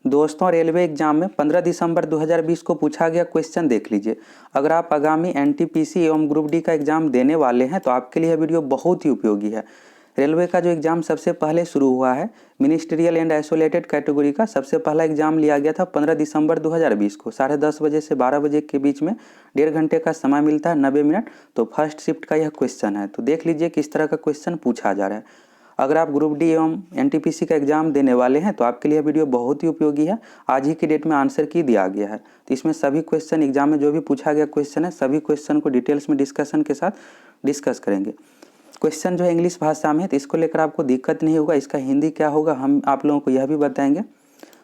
दोस्तों, railway exam में 15 दिसंबर 2020 को पूछा गया क्वेश्चन देख लीजिए। अगर आप आगामी एनटीपीसी एवं ग्रुप डी का एग्जाम देने वाले हैं तो आपके लिए यह वीडियो बहुत ही उपयोगी है। रेलवे का जो एग्जाम सबसे पहले शुरू हुआ है, मिनिस्ट्रियल एंड आइसोलेटेड कैटेगरी का सबसे पहला एग्जाम लिया गया था 15 दिसंबर 2020 को 10:30 बजे से 12 बजे के बीच में 1.5 घंटे का समय मिलता है, 90 मिनट। तो फर्स्ट शिफ्ट का यह क्वेश्चन है, तो देख लीजिए किस तरह का क्वेश्चन पूछा जा रहा है। अगर आप ग्रुप डी एवं एनटीपीसी का एग्जाम देने वाले हैं तो आपके लिए वीडियो बहुत ही उपयोगी है। आज ही की डेट में आंसर की दिया गया है, तो इसमें सभी क्वेश्चन एग्जाम में जो भी पूछा गया क्वेश्चन है, सभी क्वेश्चन को डिटेल्स में डिस्कशन के साथ डिस्कस करेंगे। क्वेश्चन जो है इंग्लिश भाषा में है, तो इसको लेकर आपको दिक्कत नहीं होगा। इसका हिंदी क्या होगा हम आप लोगों को यह भी बताएंगे।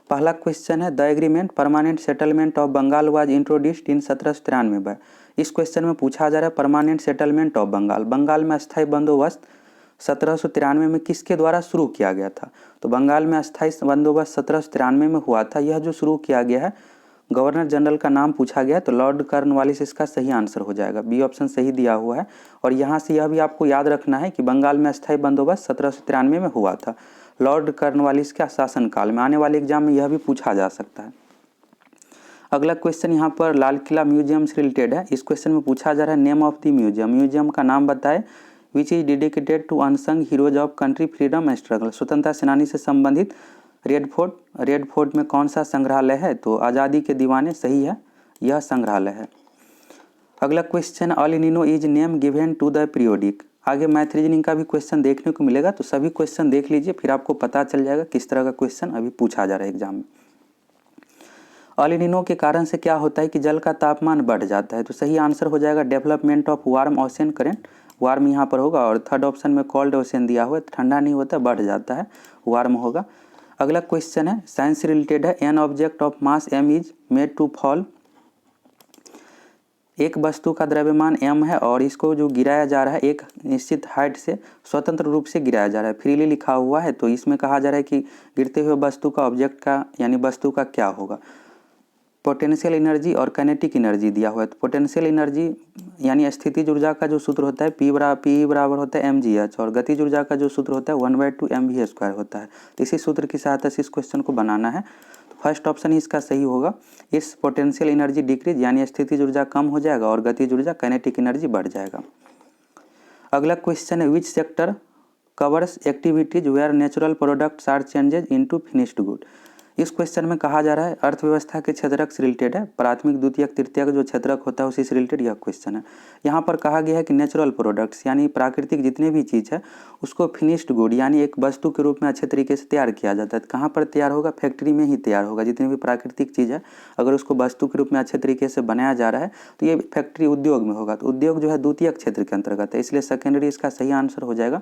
पहला क्वेश्चन है, the agreement permanent settlement of Bengal was introduced in 1793। इस क्वेश्चन में पूछा जा रहा है permanent settlement of Bengal, Bengal में अस्थायी बंदोबस्त 1793 में किसके द्वारा शुरू किया गया था। तो बंगाल में अस्थायी बंदोबस्त 1793 में हुआ था। यह जो शुरू किया गया है, गवर्नर जनरल का नाम पूछा गया है, तो लॉर्ड कॉर्नवालिस इसका सही आंसर हो जाएगा। बी ऑप्शन सही दिया हुआ है। और यहाँ से यह भी आपको याद रखना है कि बंगाल में अस्थायी बंदोबस्त 1793 में हुआ था, लॉर्ड कॉर्नवालिस के शासनकाल में। आने वाले एग्जाम में यह भी पूछा जा सकता है। अगला क्वेश्चन यहाँ पर लाल किला म्यूजियम से रिलेटेड है। इस क्वेश्चन में पूछा जा रहा है, name of the museum, museum का नाम बताए। Which is dedicated to unsung heroes of country freedom struggle, स्वतंत्रता सेनानी से संबंधित। रेड फोर्ट में कौन सा संग्रहालय है, तो आज़ादी के दीवाने सही है, यह संग्रहालय है। अगला question, El Nino is name given to the periodic. आगे मैथ रीजनिंग का भी क्वेश्चन देखने को मिलेगा, तो सभी क्वेश्चन देख लीजिए, फिर आपको पता चल जाएगा किस तरह का क्वेश्चन अभी पूछा जा रहा है एग्जाम में। अल नीनो के कारण से क्या होता है कि जल का तापमान बढ़ जाता है, तो सही आंसर हो जाएगा development of warm ocean current, warm यहाँ पर होगा। और थर्ड ऑप्शन में कोल्ड ओशन दिया हुआ है, ठंडा नहीं होता बढ़ जाता है, वार्म होगा। अगला क्वेश्चन है साइंस से रिलेटेड है, an object of mass M is made to fall. एक वस्तु का द्रव्यमान m है और इसको जो गिराया जा रहा है एक निश्चित हाइट से स्वतंत्र रूप से गिराया जा रहा है, फ्रीली लिखा हुआ है। तो इसमें कहा जा रहा है कि गिरते हुए वस्तु का ऑब्जेक्ट का यानी वस्तु का क्या होगा। पोटेंशियल एनर्जी और काइनेटिक एनर्जी दिया हुआ है। तो पोटेंशियल एनर्जी यानी स्थितिज ऊर्जा का जो सूत्र होता है पी बराबर होता है mgh, और गतिज ऊर्जा का जो सूत्र होता है 1/2 mv² होता है। तो इसी सूत्र की सहायता से इस क्वेश्चन को बनाना है। तो फर्स्ट ऑप्शन ही इसका सही होगा। इस पोटेंशियल एनर्जी डिक्रीज यानी स्थितिज ऊर्जा कम हो जाएगा और गतिज ऊर्जा काइनेटिक एनर्जी बढ़ जाएगा। अगला क्वेश्चन है, which sector covers activities where natural products are changes into finished good. इस क्वेश्चन में कहा जा रहा है अर्थव्यवस्था के क्षेत्रक से रिलेटेड है, प्राथमिक द्वितीयक तृतीयक जो क्षेत्रक होता है उसी से रिलेटेड यह क्वेश्चन है। यहाँ पर कहा गया है कि नेचुरल प्रोडक्ट्स यानी प्राकृतिक जितने भी चीज़ है उसको फिनिश्ड गुड यानी एक वस्तु के रूप में अच्छे तरीके से तैयार किया जाता है। तो कहाँ पर तैयार होगा, फैक्ट्री में ही तैयार होगा। जितनी भी प्राकृतिक चीज़ है अगर उसको वस्तु के रूप में अच्छे तरीके से बनाया जा रहा है तो ये फैक्ट्री उद्योग में होगा। तो उद्योग जो है द्वितीयक क्षेत्र के अंतर्गत है, इसलिए सेकेंडरी इसका सही आंसर हो जाएगा।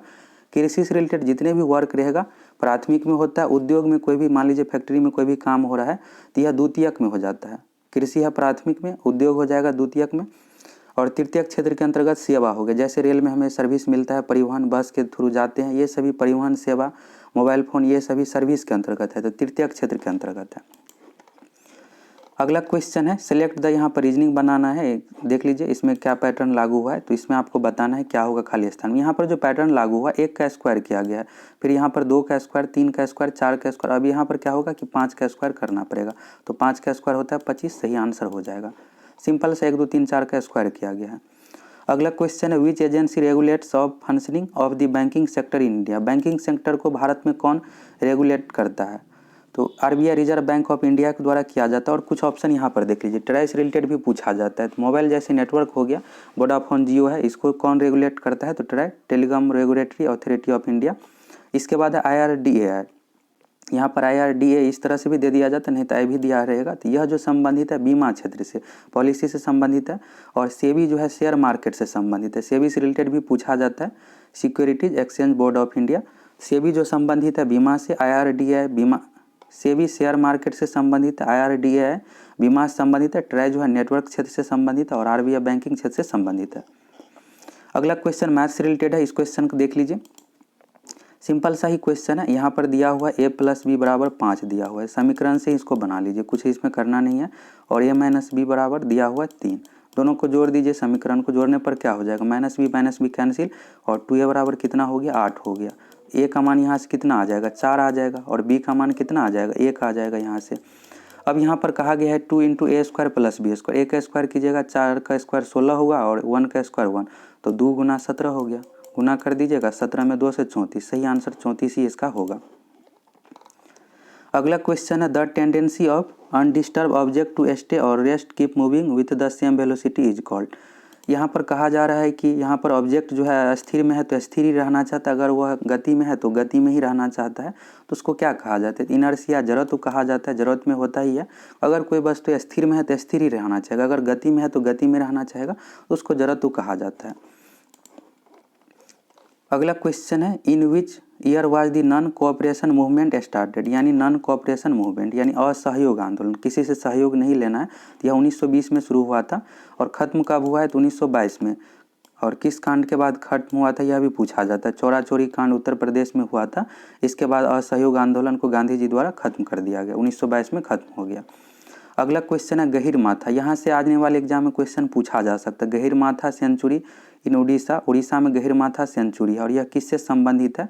कृषि से रिलेटेड जितने भी वर्क रहेगा प्राथमिक में होता है, उद्योग में कोई भी मान लीजिए फैक्ट्री में कोई भी काम हो रहा है तो यह द्वितीयक में हो जाता है। कृषि है प्राथमिक में, उद्योग हो जाएगा द्वितीयक में, और तृतीयक क्षेत्र के अंतर्गत सेवा हो गया। जैसे रेल में हमें सर्विस मिलता है, परिवहन बस के थ्रू जाते हैं, ये सभी परिवहन सेवा, मोबाइल फ़ोन, ये सभी सर्विस के अंतर्गत है, तो तृतीयक क्षेत्र के अंतर्गत है। अगला क्वेश्चन है, सिलेक्ट द, यहाँ पर रीजनिंग बनाना है। देख लीजिए इसमें क्या पैटर्न लागू हुआ है, तो इसमें आपको बताना है क्या होगा खाली स्थान में। यहाँ पर जो पैटर्न लागू हुआ, 1 का स्क्वायर किया गया है, फिर यहाँ पर 2 का स्क्वायर, 3 का स्क्वायर, 4 का स्क्वायर। अब यहाँ पर क्या होगा कि 5 का स्क्वायर करना पड़ेगा। तो 5 का स्क्वायर होता है 25, सही आंसर हो जाएगा। सिंपल से 1 2 3 4 का स्क्वायर किया गया है। अगला क्वेश्चन है, which agency regulates of functioning of the banking sector in India. Banking sector को भारत में कौन रेगुलेट करता है, तो RBI reserve bank of India के द्वारा किया जाता है। और कुछ ऑप्शन यहाँ पर देख लीजिए, ट्राई से रिलेटेड भी पूछा जाता है। तो मोबाइल जैसे नेटवर्क हो गया, वोडाफोन जियो है, इसको कौन रेगुलेट करता है, तो try telecom regulatory authority of India. इसके बाद है IRDA, यहाँ पर IRDA इस तरह से भी दे दिया जाता है, नहीं तो आई भी दिया रहेगा। तो यह जो संबंधित है बीमा क्षेत्र से, पॉलिसी से संबंधित है। और सेबी जो है शेयर मार्केट से संबंधित है, सेबी से रिलेटेड भी पूछा जाता है, securities exchange board of India. SEBI जो संबंधित है बीमा से, IRDA बीमा, सेबी शेयर मार्केट से संबंधित है, IRDA है बीमा से संबंधित है, ट्राई जो है नेटवर्क क्षेत्र से संबंधित है, और RBI बैंकिंग क्षेत्र से संबंधित है। अगला क्वेश्चन मैथ से रिलेटेड है, इस क्वेश्चन को देख लीजिए। सिंपल सा ही क्वेश्चन है, यहाँ पर दिया हुआ है a + b = 5 दिया हुआ है, समीकरण से इसको बना लीजिए, कुछ इसमें करना नहीं है। और a - b बराबर दिया हुआ है 3, दोनों को जोड़ दीजिए। समीकरण को जोड़ने पर क्या हो जाएगा, -b कैंसिल, और 2a बराबर कितना हो गया, 8 हो गया। ए का मान यहाँ से कितना आ जाएगा 4 आ जाएगा और बी का मान कितना आ जाएगा 1 आ जाएगा यहाँ से। अब यहाँ पर कहा गया है 2 इंटू ए स्क्वायर प्लस बी स्क्वायर, ए का स्क्वायर कीजिएगा 4 का स्क्वायर 16 होगा और 1 का स्क्वायर 1, तो 2 गुना 17 हो गया, गुना कर दीजिएगा 17 में 2 से 34, सही आंसर 34 ही इसका होगा। अगला क्वेश्चन है the tendency of undisturbed object to stay or rest keep moving with the same velocity is called. यहाँ पर कहा जा रहा है कि यहाँ पर ऑब्जेक्ट जो है स्थिर में है तो स्थिर ही रहना चाहता है, अगर वह गति में है तो गति में ही रहना चाहता है, तो उसको क्या कहा जाता है, इनर्शिया, जड़त्व कहा जाता है। जड़त्व में होता ही है, अगर कोई वस्तु स्थिर में है तो स्थिर ही रहना चाहेगा, अगर गति में है तो गति में रहना चाहेगा, तो उसको जड़त्व कहा जाता है। अगला क्वेश्चन है in which year was the non cooperation movement started, यानी नॉन कोऑपरेशन मूवमेंट यानी असहयोग आंदोलन, किसी से सहयोग नहीं लेना है, तो यह 1920 में शुरू हुआ था और ख़त्म कब हुआ है तो 1922 में। और किस कांड के बाद खत्म हुआ था यह भी पूछा जाता है। चौरा चौरी कांड उत्तर प्रदेश में हुआ था, इसके बाद असहयोग आंदोलन को गांधी जी द्वारा खत्म कर दिया गया, 1922 में खत्म हो गया। अगला क्वेश्चन है गहीर माथा, यहाँ से आने वाले एग्जाम में क्वेश्चन पूछा जा सकता है। गहीर माथा सेंचुरी इन उड़ीसा, उड़ीसा में गहीर माथा सेंचुरी है और यह किससे संबंधित है,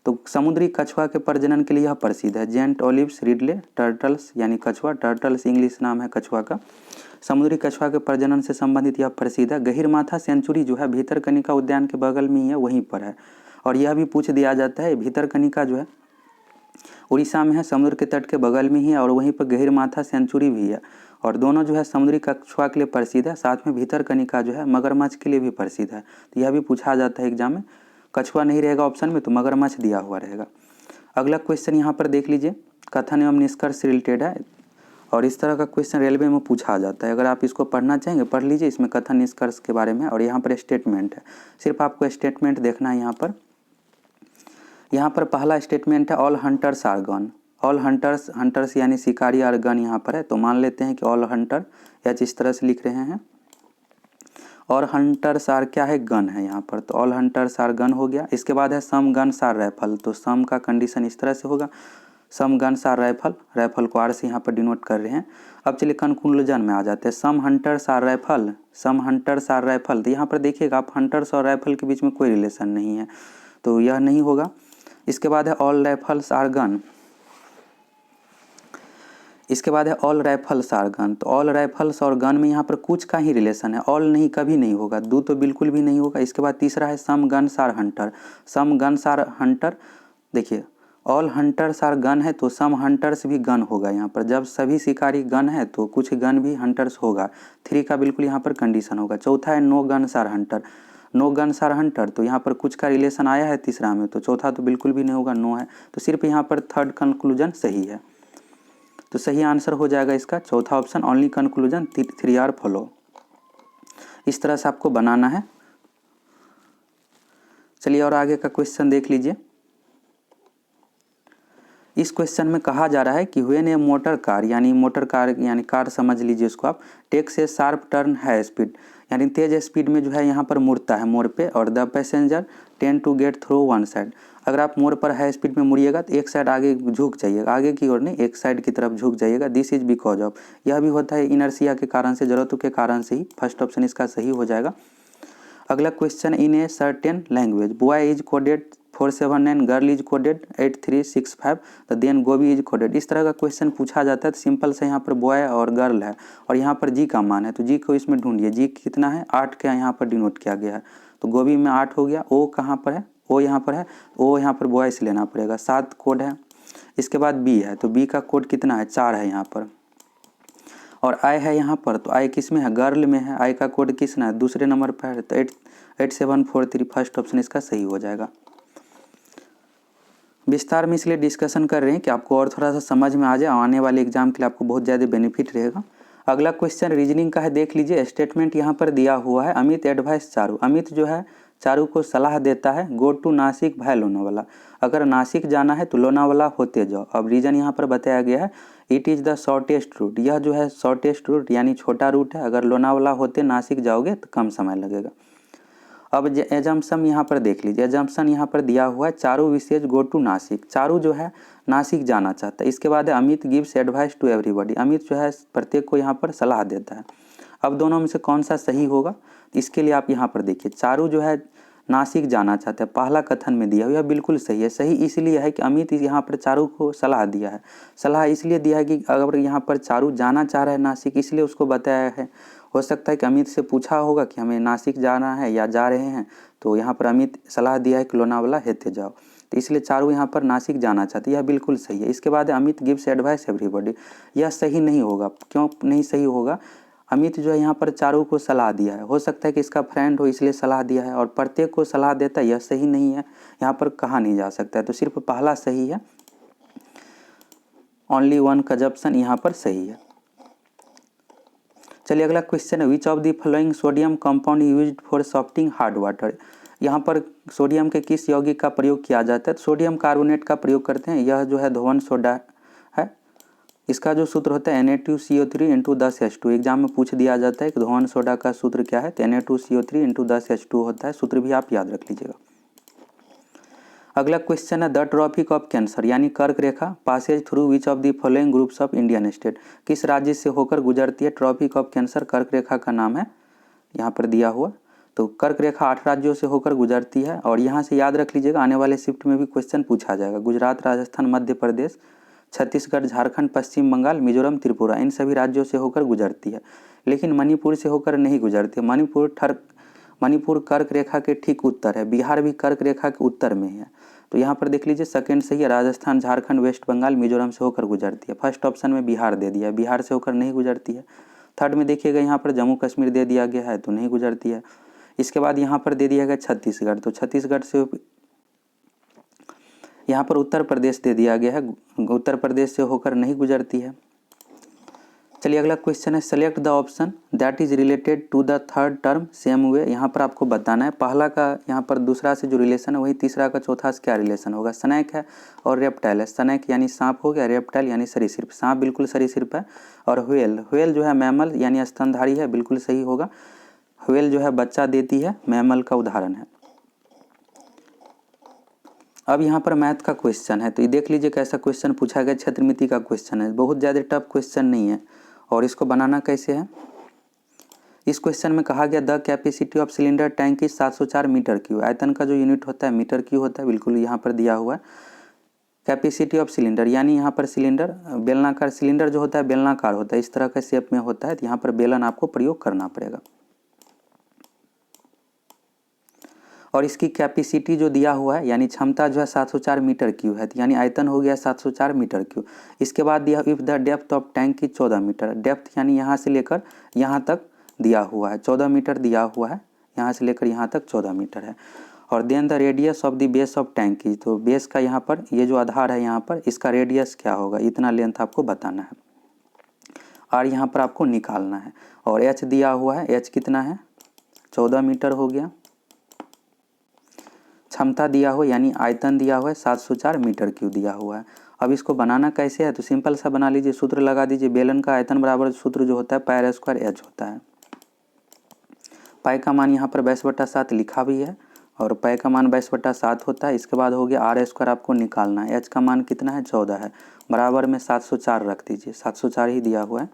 तो समुद्री कछुआ के प्रजनन के लिए यह प्रसिद्ध है। जेंट ओलिव्स रिडले टर्टल्स यानी कछुआ, टर्टल्स इंग्लिश नाम है कछुआ का, समुद्री कछुआ के प्रजनन से संबंधित यह प्रसिद्ध है। गहीर माथा सेंचुरी जो है भीतरकनिका उद्यान के बगल में ही है, वहीं पर है। और यह भी पूछ दिया जाता है भीतरकनिका जो है उड़ीसा में है, समुद्र के तट के बगल में ही है और वहीं पर गहीर माथा सेंचुरी भी है, और दोनों जो है समुद्री कछुआ के लिए प्रसिद्ध है, साथ में भीतरकनिका जो है मगरमच्छ के लिए भी प्रसिद्ध है। तो यह भी पूछा जाता है एग्जाम में, कछुआ नहीं रहेगा ऑप्शन में तो मगरमच्छ दिया हुआ रहेगा। अगला क्वेश्चन यहाँ पर देख लीजिए, कथन एवं निष्कर्ष रिलेटेड है और इस तरह का क्वेश्चन रेलवे में पूछा जाता है। अगर आप इसको पढ़ना चाहेंगे पढ़ लीजिए, इसमें कथन निष्कर्ष के बारे में और यहाँ पर स्टेटमेंट है, सिर्फ आपको स्टेटमेंट देखना है। यहाँ पर पहला स्टेटमेंट है all hunters are gun, all hunters, hunters यानी शिकारी आर गन यहाँ पर है, तो मान लेते हैं कि ऑल हंटर या इस तरह से लिख रहे हैं, और हंटर्स आर क्या है गन है यहाँ पर, तो ऑल हंटर्स आर गन हो गया। इसके बाद है सम गन्स आर राइफल, तो सम का कंडीशन इस तरह से होगा, सम गन्स आर राइफल, राइफल को आर से यहाँ पर डिनोट कर रहे हैं। अब चलिए कंक्लूजन में आ जाते हैं, some hunters are rifle, some hunters are rifle, तो यहाँ पर देखिएगा आप हंटर्स और राइफल के बीच में कोई रिलेशन नहीं है, तो यह नहीं होगा। इसके बाद है ऑल राइफल्स आर गन, इसके बाद है ऑल राइफल्स आर गन, तो ऑल राइफल्स और गन में यहाँ पर कुछ का ही रिलेशन है, ऑल नहीं कभी नहीं होगा, दो तो बिल्कुल भी नहीं होगा। इसके बाद तीसरा है some guns are hunter, some guns are hunter, देखिए ऑल हंटर्स आर गन है तो सम हंटर्स भी गन होगा यहाँ पर, जब सभी शिकारी गन है तो कुछ गन भी हंटर्स होगा, 3 का बिल्कुल यहाँ पर कंडीशन होगा। चौथा है no guns are hunter, no guns are hunter, तो यहाँ पर कुछ का रिलेशन आया है तीसरा में, तो चौथा तो बिल्कुल भी नहीं होगा, नो है, तो सिर्फ यहाँ पर थर्ड कंक्लूजन सही है, तो सही आंसर हो जाएगा इसका चौथा option, only conclusion 3 are follow. इस तरह से आपको बनाना है। चलिए और आगे का क्वेश्चन देख लीजिए। इस क्वेश्चन में कहा जा रहा है कि व्हेन ए मोटर कार यानी कार समझ लीजिए उसको आप, takes a sharp turn high speed, यानी तेज स्पीड में जो है यहाँ पर मुड़ता है मोड़ पे, और the passenger tend to get through one side, अगर आप मोड़ पर हाई स्पीड में मुड़िएगा तो एक साइड आगे झुक जाइएगा, आगे की ओर नहीं एक साइड की तरफ झुक जाइएगा, दिस इज बिकॉज ऑफ, यह भी होता है इनर्शिया के कारण से, जरूरतों के कारण से ही, फर्स्ट ऑप्शन इसका सही हो जाएगा। अगला question, in a certain language boy is coded 479, girl is coded 8365, तो देन गोभी इज कोडेड, इस तरह का क्वेश्चन पूछा जाता है। तो सिंपल से यहाँ पर बॉय और गर्ल है और यहाँ पर जी का मान है, तो जी को इसमें ढूंढिए, जी कितना है 8 का यहाँ पर डिनोट किया गया है, तो गोभी में 8 हो गया। ओ कहाँ पर है, ओ यहाँ पर है, ओ यहाँ पर बॉय से लेना पड़ेगा, 7 कोड है। इसके बाद बी है, तो बी का कोड कितना है 4 है यहाँ पर, और आई है यहाँ पर, तो आई किस में है गर्ल में है, आई का कोड किसना है दूसरे नंबर पर है, तो 8743 फर्स्ट ऑप्शन इसका सही हो जाएगा। विस्तार में इसलिए डिस्कशन कर रहे हैं कि आपको और थोड़ा सा समझ में आ जाए, आने वाले एग्जाम के लिए आपको बहुत ज़्यादा बेनिफिट रहेगा। अगला क्वेश्चन रीजनिंग का है, देख लीजिए स्टेटमेंट यहाँ पर दिया हुआ है, अमित एडवाइस चारू, अमित जो है चारू को सलाह देता है गो टू नासिक भाई लोनावाला, अगर नासिक जाना है तो लोनावाला होते जाओ। अब रीजन यहाँ पर बताया गया है, it is the shortest route, यह जो है शॉर्टेस्ट रूट यानी छोटा रूट है, अगर लोनावाला होते नासिक जाओगे तो कम समय लगेगा। अब एजम्पशन यहाँ पर देख लीजिए, एजम्पशन यहाँ पर दिया हुआ है Charu wishes go to Nashik, Charu जो है नासिक जाना चाहता है। इसके बाद है Amit gives advice to everybody, Amit जो है प्रत्येक को यहाँ पर सलाह देता है। अब दोनों में से कौन सा सही होगा, इसके लिए आप यहाँ पर देखिए, चारू जो है नासिक जाना चाहता है, पहला कथन में दिया हुआ, यह बिल्कुल सही है। सही इसलिए है कि अमित यहाँ पर चारू को सलाह दिया है। सलाह इसलिए दिया है कि अगर यहाँ पर चारू जाना चाह रहा है नासिक, इसलिए उसको बताया है। हो सकता है कि अमित से पूछा होगा कि हमें नासिक जाना है या जा रहे हैं, तो यहाँ पर अमित सलाह दिया है कि लोनावाला हेते जाओ, तो इसलिए चारू यहाँ पर नासिक जाना चाहती है, यह बिल्कुल सही है। इसके बाद अमित गिव्स एडवाइस एवरीबॉडी, यह सही नहीं होगा। क्यों नहीं सही होगा? अमित जो है यहाँ पर चारू को सलाह दिया है, हो सकता है कि इसका फ्रेंड हो इसलिए सलाह दिया है, और प्रत्येक को सलाह देता है, यह सही नहीं है, यहाँ पर कहा नहीं जा सकता है, तो सिर्फ पहला सही है। ओनली वन कंजप्शन यहाँ पर सही है। चलिए अगला क्वेश्चन है, which of the following sodium compound used for softening hard water. यहाँ पर सोडियम के किस यौगिक का प्रयोग किया जाता है? तो सोडियम कार्बोनेट का प्रयोग करते हैं। यह जो है धोवन सोडा है, इसका जो सूत्र होता है Na2CO3 × 10H2। एग्जाम में पूछ दिया जाता है कि धोवन सोडा का सूत्र क्या है, तो Na2CO3 × 10H2 होता है। सूत्र भी आप याद रख लीजिएगा। अगला क्वेश्चन है, द ट्रॉपिक ऑफ कैंसर यानी कर्क रेखा passes through which of the following groups of Indian state. किस राज्य से होकर गुजरती है ट्रॉपिक ऑफ कैंसर? कर्क रेखा का नाम है यहाँ पर दिया हुआ। तो कर्क रेखा 8 राज्यों से होकर गुजरती है, और यहाँ से याद रख लीजिएगा, आने वाले शिफ्ट में भी क्वेश्चन पूछा जाएगा। गुजरात, राजस्थान, मध्य प्रदेश, छत्तीसगढ़, झारखंड, पश्चिम बंगाल, मिजोरम, त्रिपुरा, इन सभी राज्यों से होकर गुजरती है, लेकिन मणिपुर से होकर नहीं गुजरती। मणिपुर कर्क रेखा के ठीक उत्तर है। बिहार भी कर्क रेखा के उत्तर में है, तो यहाँ पर देख लीजिए सेकंड सही है। राजस्थान, झारखंड, वेस्ट बंगाल, मिजोरम से होकर गुजरती है। फर्स्ट ऑप्शन में बिहार दे दिया है, बिहार से होकर नहीं गुजरती है। थर्ड में देखिएगा यहाँ पर जम्मू कश्मीर दे दिया गया है, तो नहीं गुजरती है। इसके बाद यहाँ पर दे दिया गया छत्तीसगढ़, तो छत्तीसगढ़ से यहाँ पर उत्तर प्रदेश दे दिया गया है, उत्तर प्रदेश से होकर नहीं गुजरती है। चलिए अगला क्वेश्चन है, select the option that is related to the third term same way. यहाँ पर आपको बताना है पहला का यहाँ पर दूसरा से जो रिलेशन है वही तीसरा का चौथा से क्या रिलेशन होगा। स्नैक है और रेप्टाइल है। स्नैक यानी सांप हो गया, रेप्टाइल यानी सरीसृप। सांप बिल्कुल सरीसृप है, और व्हेल जो है मैमल यानी स्तनधारी है, बिल्कुल सही होगा। व्हेल जो है बच्चा देती है, मैमल का उदाहरण है। अब यहाँ पर मैथ का क्वेश्चन है, तो ये देख लीजिए कैसा क्वेश्चन पूछा गया। क्षेत्रमिति का क्वेश्चन है, बहुत ज़्यादा टफ क्वेश्चन नहीं है। और इसको बनाना कैसे है, इस क्वेश्चन में कहा गया the capacity of cylinder tank is 704 metre cube. आयतन का जो यूनिट होता है मीटर क्यूब होता है, बिल्कुल यहाँ पर दिया हुआ है। कैपेसिटी ऑफ सिलेंडर यानी यहाँ पर सिलेंडर बेलनाकार, सिलेंडर जो होता है बेलनाकार होता है, इस तरह का शेप में होता है, तो यहाँ पर बेलन आपको प्रयोग करना पड़ेगा। और इसकी कैपेसिटी जो दिया हुआ है यानी क्षमता जो है 704 मीटर क्यूब है, यानी आयतन हो गया 704 मीटर क्यूब। इसके बाद दिया if the depth of tank की 14 मीटर, डेप्थ यानी यहाँ से लेकर यहाँ तक दिया हुआ है 14 मीटर दिया हुआ है, यहाँ से लेकर यहाँ तक 14 मीटर है। और then the radius of the base of tank की, तो बेस का यहाँ पर ये जो आधार है यहाँ पर इसका रेडियस क्या होगा, इतना लेंथ आपको बताना है, और यहाँ पर आपको निकालना है। और एच दिया हुआ है, एच कितना है 14 मीटर हो गया। क्षमता दिया हुआ यानी आयतन दिया हुआ है 704 मीटर क्यूब दिया हुआ है। अब इसको बनाना कैसे है, तो सिंपल सा बना लीजिए, सूत्र लगा दीजिए। बेलन का आयतन बराबर सूत्र जो होता है पाई स्क्वायर एच होता है। पाई का मान यहाँ पर 22/7 लिखा भी है, और पाई का मान 22/7 होता है। इसके बाद हो गया आर स्क्वायर आपको निकालना है। एच का मान कितना है 14 है, बराबर में 704 रख दीजिए, 704 ही दिया हुआ है।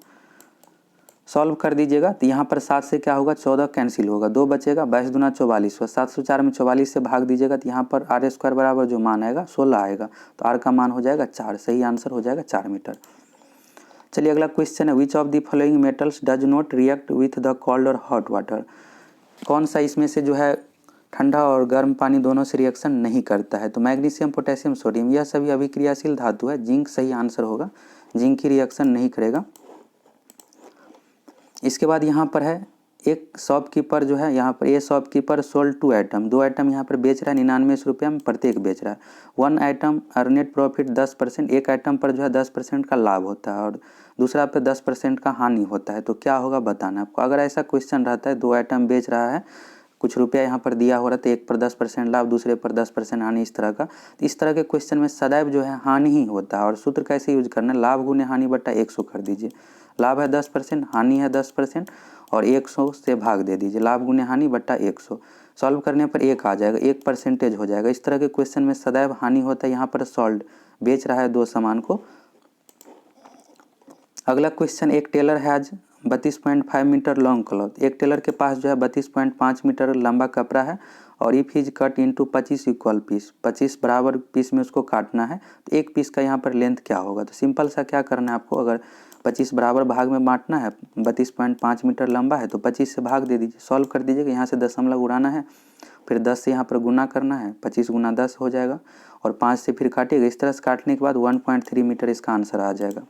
सॉल्व कर दीजिएगा, तो यहाँ पर 7 से क्या होगा 14 कैंसिल होगा, 2 बचेगा, 22 दूना 44 हुआ। 704 में 44 से भाग दीजिएगा, तो यहाँ पर आर स्क्वायर बराबर जो मान आएगा 16 आएगा, तो आर का मान हो जाएगा 4। सही आंसर हो जाएगा 4 मीटर। चलिए अगला क्वेश्चन है, which of the following metals does not react with the cold और हॉट वाटर। कौन सा इसमें से जो है ठंडा और गर्म पानी दोनों से रिएक्शन नहीं करता है, तो मैग्नीशियम, पोटेशियम, सोडियम, यह सभी अभिक्रियाशील धातु है। जिंक सही आंसर होगा, जिंक की रिएक्शन नहीं करेगा। इसके बाद यहाँ पर है एक शॉपकीपर जो है, यहाँ पर ये शॉपकीपर सोल्ड 2 आइटम, 2 आइटम यहाँ पर बेच रहा है 99 रुपये में प्रत्येक बेच रहा है। 1 आइटम अर्नेट प्रॉफिट 10%, एक आइटम पर जो है 10% का लाभ होता है, और दूसरा पे 10% का हानि होता है, तो क्या होगा बताना आपको। अगर ऐसा क्वेश्चन रहता है 2 आइटम बेच रहा है, कुछ रुपया यहाँ पर दिया हो रहा था, एक पर 10% लाभ, दूसरे पर 10% हानि, इस तरह का, तो इस तरह के क्वेश्चन में सदैव जो है हानि ही होता है। और सूत्र कैसे यूज करना है, लाभ गुने हानि बटा 100 कर दीजिए। लाभ है 10%, हानि है 10%, और 100 से भाग दे दीजिए, लाभ गुने हानि बटा 100। सॉल्व करने पर 1 आ जाएगा, 1% हो जाएगा। इस तरह के क्वेश्चन में सदैव हानि होता है। यहाँ पर सॉल्ड बेच रहा है 2 सामान को। अगला क्वेश्चन, एक tailor has 32.5 metre long cloth. एक टेलर के पास जो है 32.5 मीटर लंबा कपड़ा है और if is cut into 25 equal piece, 25 बराबर पीस में उसको काटना है, तो एक पीस का यहाँ पर लेंथ क्या होगा। तो सिंपल सा क्या करना है आपको, अगर 25 बराबर भाग में बांटना है, 32.5 मीटर लंबा है तो 25 से भाग दे दीजिए, सॉल्व कर दीजिएगा, यहाँ से दशमलव उड़ाना है, फिर 10 से यहाँ पर गुना करना है, 25 गुना 10 हो जाएगा और 5 से फिर काटिएगा। इस तरह से काटने के बाद 1.3 मीटर इसका आंसर आ जाएगा।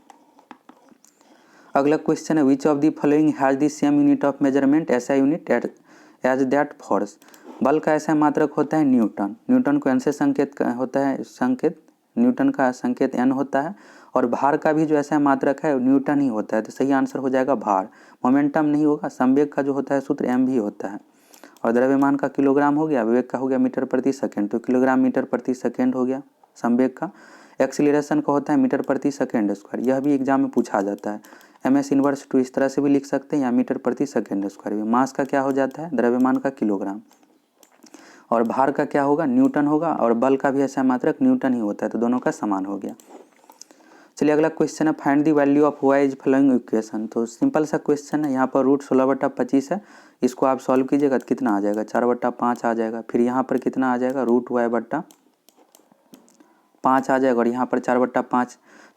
अगला क्वेश्चन है which of the following has the same unit of measurement SI unit as that force. बल का ऐसा मात्रक होता है न्यूटन, न्यूटन को एन से संकेत होता है, संकेत न्यूटन का संकेत एन होता है, और भार का भी जो ऐसा मात्रक है न्यूटन ही होता है, तो सही आंसर हो जाएगा भार। मोमेंटम नहीं होगा, संवेग का जो होता है सूत्र एम भी होता है, और द्रव्यमान का किलोग्राम हो गया, वेग का हो गया मीटर प्रति सेकेंड, तो किलोग्राम मीटर प्रति सेकेंड हो गया संवेग का। एक्सीलरेशन का होता है मीटर प्रति सेकेंड स्क्वायर, यह भी एग्जाम में पूछा जाता है, एमएस इनवर्स टू इस तरह से भी लिख सकते हैं या मीटर प्रति सेकेंड स्क्वायर भी। मास का क्या हो जाता है, द्रव्यमान का किलोग्राम, और भार का क्या होगा, न्यूटन होगा, और बल का भी ऐसा मात्रक न्यूटन ही होता है, तो दोनों का समान हो गया। चलिए अगला क्वेश्चन है find the value of y is following equation. तो सिंपल सा क्वेश्चन है, यहाँ पर रूट 16/25 है, इसको आप सॉल्व कीजिएगा तो कितना आ जाएगा, 4/5 आ जाएगा। फिर यहाँ पर कितना आ जाएगा, रूट y/5 आ जाएगा, और यहाँ पर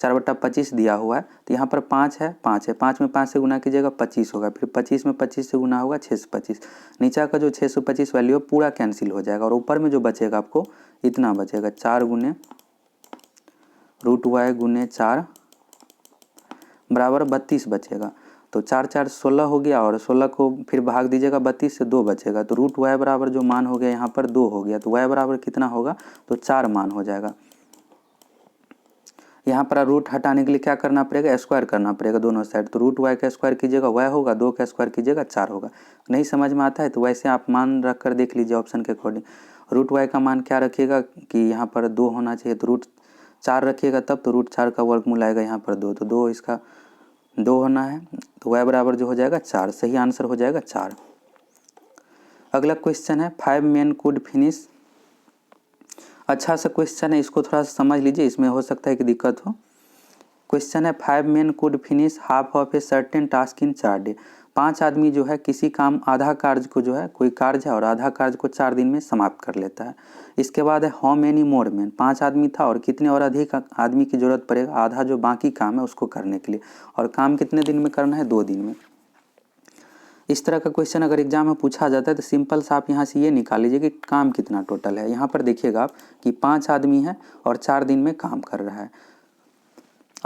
4/25 दिया हुआ है, तो यहाँ पर 5 है, 5 में 5 से गुना कीजिएगा 25 होगा, फिर 25 में 25 से गुना होगा 6 से 25, नीचा का जो 625 वैल्यू है पूरा कैंसिल हो जाएगा, और ऊपर में जो बचेगा आपको इतना बचेगा, 4 गुने रूट y गुने 4 बराबर 32 बचेगा। तो 4 4 16 हो गया, और 16 को फिर भाग दीजिएगा 32 से, 2 बचेगा, तो रूट y बराबर जो मान हो गया यहाँ पर 2 हो गया, तो y बराबर कितना होगा, तो 4 मान हो जाएगा। यहाँ पर रूट हटाने के लिए क्या करना पड़ेगा, स्क्वायर करना पड़ेगा दोनों साइड, तो रूट y का स्क्वायर कीजिएगा y होगा, 2 का स्क्वायर कीजिएगा 4 होगा। नहीं समझ में आता है तो वैसे आप मान रख कर देख लीजिए ऑप्शन के अकॉर्डिंग। रूट y का मान क्या रखिएगा कि यहाँ पर 2 होना चाहिए, तो रूट 4 रखिएगा तब, तो रूट 4 का वर्गमूल आएगा यहाँ पर 2, तो 2 इसका 2 होना है, तो y बराबर जो हो जाएगा 4, सही आंसर हो जाएगा 4। अगला क्वेश्चन है 5 men could finish। अच्छा सा क्वेश्चन है, इसको थोड़ा सा समझ लीजिए, इसमें हो सकता है कि दिक्कत हो। क्वेश्चन है 5 men could finish half of a certain task in 4 days। 5 आदमी जो है किसी काम आधा कार्य को जो है, कोई कार्य है और आधा कार्य को 4 दिन में समाप्त कर लेता है। इसके बाद है हाउ मेनी मोर मैन, 5 आदमी था और कितने और अधिक आदमी की जरूरत पड़ेगा आधा जो बाकी काम है उसको करने के लिए, और काम कितने दिन में करना है, 2 दिन में। इस तरह का क्वेश्चन अगर एग्जाम में पूछा जाता है तो सिंपल सा आप यहाँ से ये निकाल लीजिए कि काम कितना टोटल है। यहाँ पर देखिएगा आप कि 5 आदमी है और 4 दिन में काम कर रहा है,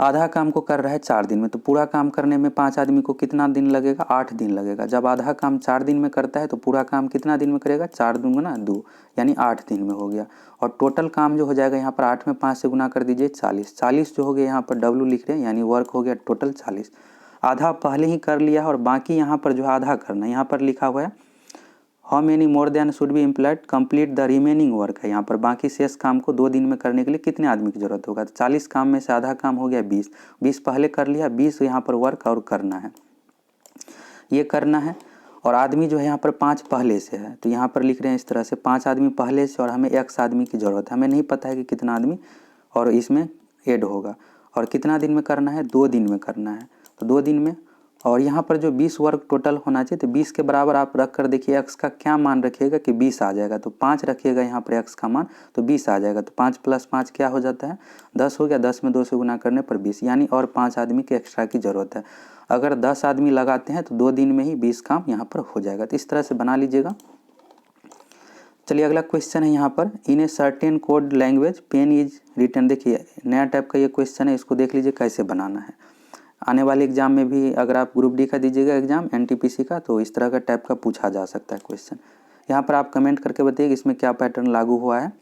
आधा काम को कर रहा है 4 दिन में, तो पूरा काम करने में 5 आदमी को कितना दिन लगेगा, 8 दिन लगेगा। जब आधा काम 4 दिन में करता है तो पूरा काम कितना दिन में करेगा, 4 दूंगा 2 यानी 8 दिन में हो गया। और टोटल काम जो हो जाएगा यहाँ पर 8 में 5 से गुना कर दीजिए 40, 40 जो हो गया यहाँ पर W लिख रहे हैं, यानी वर्क हो गया टोटल 40। आधा पहले ही कर लिया है और बाकी यहाँ पर जो आधा करना है, यहाँ पर लिखा हुआ है how many more than should be implied complete the remaining work है। यहाँ पर बाकी शेष काम को 2 दिन में करने के लिए कितने आदमी की जरूरत होगा, तो 40 काम में से आधा काम हो गया 20, 20 पहले कर लिया, 20 यहाँ पर वर्क और करना है, ये करना है। और आदमी जो है यहाँ पर 5 पहले से है, तो यहाँ पर लिख रहे हैं इस तरह से 5 आदमी पहले से और हमें x आदमी की ज़रूरत है, हमें नहीं पता है कि कितना आदमी और इसमें ऐड होगा, और कितना दिन में करना है, 2 दिन में करना है, तो 2 दिन में। और यहाँ पर जो 20 वर्क टोटल होना चाहिए, तो 20 के बराबर आप रख कर देखिए x का क्या मान रखिएगा कि 20 आ जाएगा, तो 5 रखिएगा यहाँ पर x का मान, तो 20 आ जाएगा, तो 5 + 5 क्या हो जाता है, 10 हो गया, 10 में 2 से गुना करने पर 20, यानी और 5 आदमी के एक्स्ट्रा की ज़रूरत है। अगर 10 आदमी लगाते हैं तो 2 दिन में ही 20 काम यहाँ पर हो जाएगा, तो इस तरह से बना लीजिएगा। चलिए अगला क्वेश्चन है यहाँ पर in a certain code language pen is written. देखिए नया टाइप का ये क्वेश्चन है, इसको देख लीजिए कैसे बनाना है। आने वाले एग्जाम में भी अगर आप ग्रुप डी का दीजिएगा एग्जाम एनटीपीसी का, तो इस तरह का टाइप का पूछा जा सकता है क्वेश्चन। यहाँ पर आप कमेंट करके बताइए कि इसमें क्या पैटर्न लागू हुआ है।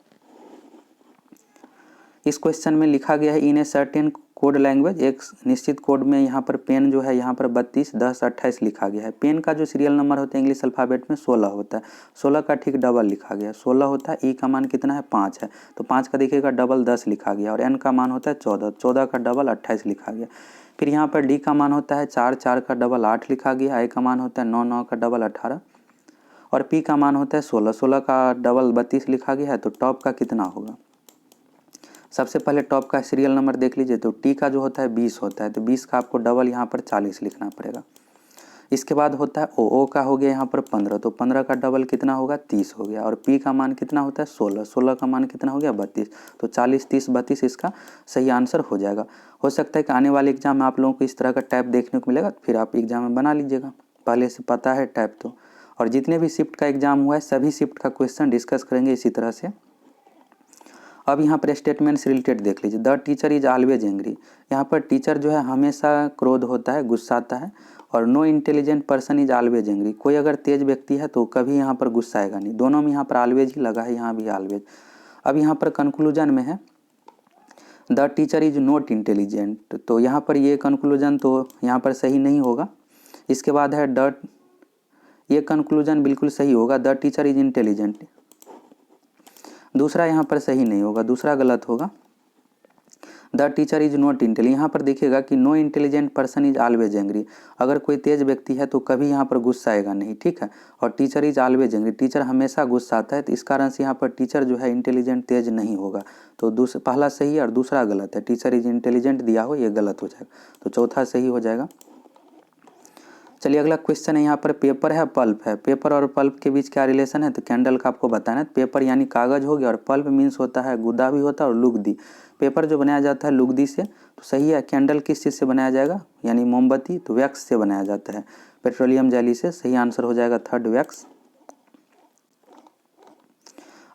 इस क्वेश्चन में लिखा गया है इन ए सर्टेन कोड लैंग्वेज, एक निश्चित कोड में यहाँ पर पेन जो है यहाँ पर 32, 10, 28 लिखा गया है। पेन का जो सीरियल नंबर होता है इंग्लिश अल्फ़ाबेट में 16 होता है, 16 का ठीक डबल लिखा गया है, 16 होता है। ई का मान कितना है, 5 है, तो 5 का देखिएगा डबल 10 लिखा गया, और एन का मान होता है 14, 14 का डबल 28 लिखा गया। फिर यहाँ पर डी का मान होता है 4, 4 का डबल 8 लिखा गया, आई का मान होता है 9, 9 का डबल 18, और पी का मान होता है 16, 16 का डबल 32 लिखा गया है। तो टॉप का कितना होगा, सबसे पहले टॉप का सीरियल नंबर देख लीजिए, तो टी का जो होता है 20 होता है, तो 20 का आपको डबल यहाँ पर 40 लिखना पड़ेगा। इसके बाद होता है ओ का हो गया यहाँ पर 15, तो 15 का डबल कितना होगा 30 हो गया। और पी का मान कितना होता है 16, 16 का मान कितना हो गया 32, तो 40 30 32 इसका सही आंसर हो जाएगा। हो सकता है कि आने वाले एग्जाम में आप लोगों को इस तरह का टाइप देखने को मिलेगा, फिर आप एग्जाम में बना लीजिएगा, पहले से पता है टाइप तो। और जितने भी शिफ्ट का एग्जाम हुआ है सभी शिफ्ट का क्वेश्चन डिस्कस करेंगे इसी तरह से। अब यहाँ पर स्टेटमेंट से रिलेटेड देख लीजिए। The teacher is always angry, यहाँ पर टीचर जो है हमेशा क्रोध होता है, गुस्साता है। और no intelligent person is always angry, कोई अगर तेज व्यक्ति है तो कभी यहाँ पर गुस्साएगा नहीं। दोनों में यहाँ पर ऑलवेज ही लगा है, यहाँ भी ऑलवेज। अब यहाँ पर कंक्लूजन में है the teacher is not intelligent, तो यहाँ पर ये कंक्लूजन तो यहाँ पर सही नहीं होगा। इसके बाद है द, ये कंक्लूजन बिल्कुल सही होगा, द टीचर इज इंटेलिजेंट। दूसरा यहाँ पर सही नहीं होगा, दूसरा गलत होगा, the teacher is not intelligent. यहाँ पर देखिएगा कि no intelligent person is always angry, अगर कोई तेज व्यक्ति है तो कभी यहाँ पर गुस्साएगा नहीं, ठीक है। और teacher is always angry, teacher हमेशा गुस्सा आता है, तो इस कारण से यहाँ पर टीचर जो है इंटेलिजेंट तेज नहीं होगा। तो पहला सही है और दूसरा गलत है, टीचर इज इंटेलिजेंट दिया हो ये गलत हो जाएगा, तो चौथा सही हो जाएगा। चलिए अगला क्वेश्चन है यहाँ पर पेपर है पल्प है, पेपर और पल्प के बीच क्या रिलेशन है, तो कैंडल का आपको बताना है। पेपर यानी कागज हो गया और पल्प मीन्स होता है गुदा भी होता है और लुगदी। पेपर जो बनाया जाता है लुगदी से, तो सही है। कैंडल किस चीज़ से बनाया जाएगा यानी मोमबत्ती, तो वैक्स से बनाया जाता है, पेट्रोलियम जेली से। सही आंसर हो जाएगा थर्ड वैक्स।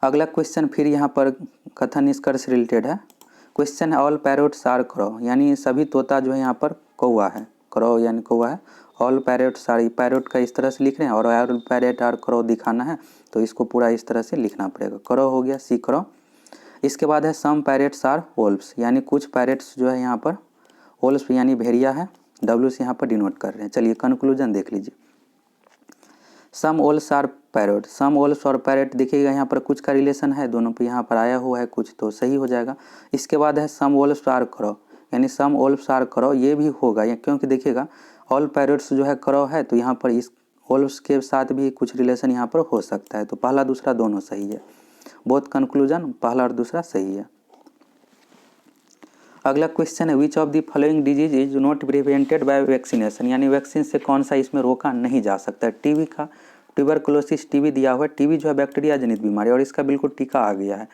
अगला क्वेश्चन फिर यहाँ पर कथन निष्कर्ष रिलेटेड है। क्वेश्चन है ऑल पैरोट्स आर क्रो, यानी सभी तोता जो है यहाँ पर कौवा है, क्रो यानी कौवा है। ऑल पैरोट्स आर, पैरोट का इस तरह से लिख रहे हैं और ऑल पैरेट आर क्रो दिखाना है, तो इसको पूरा इस तरह से लिखना पड़ेगा। क्रो हो गया, सी क्रो। इसके बाद है सम पैरेट्स आर वोल्व्स, यानी कुछ पैरेट्स जो है यहाँ पर वोल्व्स यानी भेड़िया है, डब्ल्यू से यहाँ पर डिनोट कर रहे हैं। चलिए कंक्लूजन देख लीजिए। सम ओल्स आर पैरोट, सम ओल्स और पैरेट देखिएगा यहाँ पर कुछ का रिलेशन है, दोनों पे यहाँ पर आया हुआ है कुछ, तो सही हो जाएगा। इसके बाद है सम ओल्स आर क्रो, यानी सम ओल्स आर क्रो, ये भी होगा क्योंकि देखिएगा ऑल पैरोट्स जो है क्रो है, तो यहाँ पर इस ओल्स के साथ भी कुछ रिलेशन यहाँ पर हो सकता है, तो पहला दूसरा दोनों सही है। बोथ कंक्लूजन पहला और दूसरा सही है। अगला क्वेश्चन है which of the following disease is not prevented by vaccination, यानी वैक्सीन से कौन सा इसमें रोका नहीं जा सकता है। टीबी का, ट्यूबरकुलोसिस टीबी दिया हुआ है, टीबी जो है बैक्टीरिया जनित बीमारी और इसका बिल्कुल टीका आ गया है,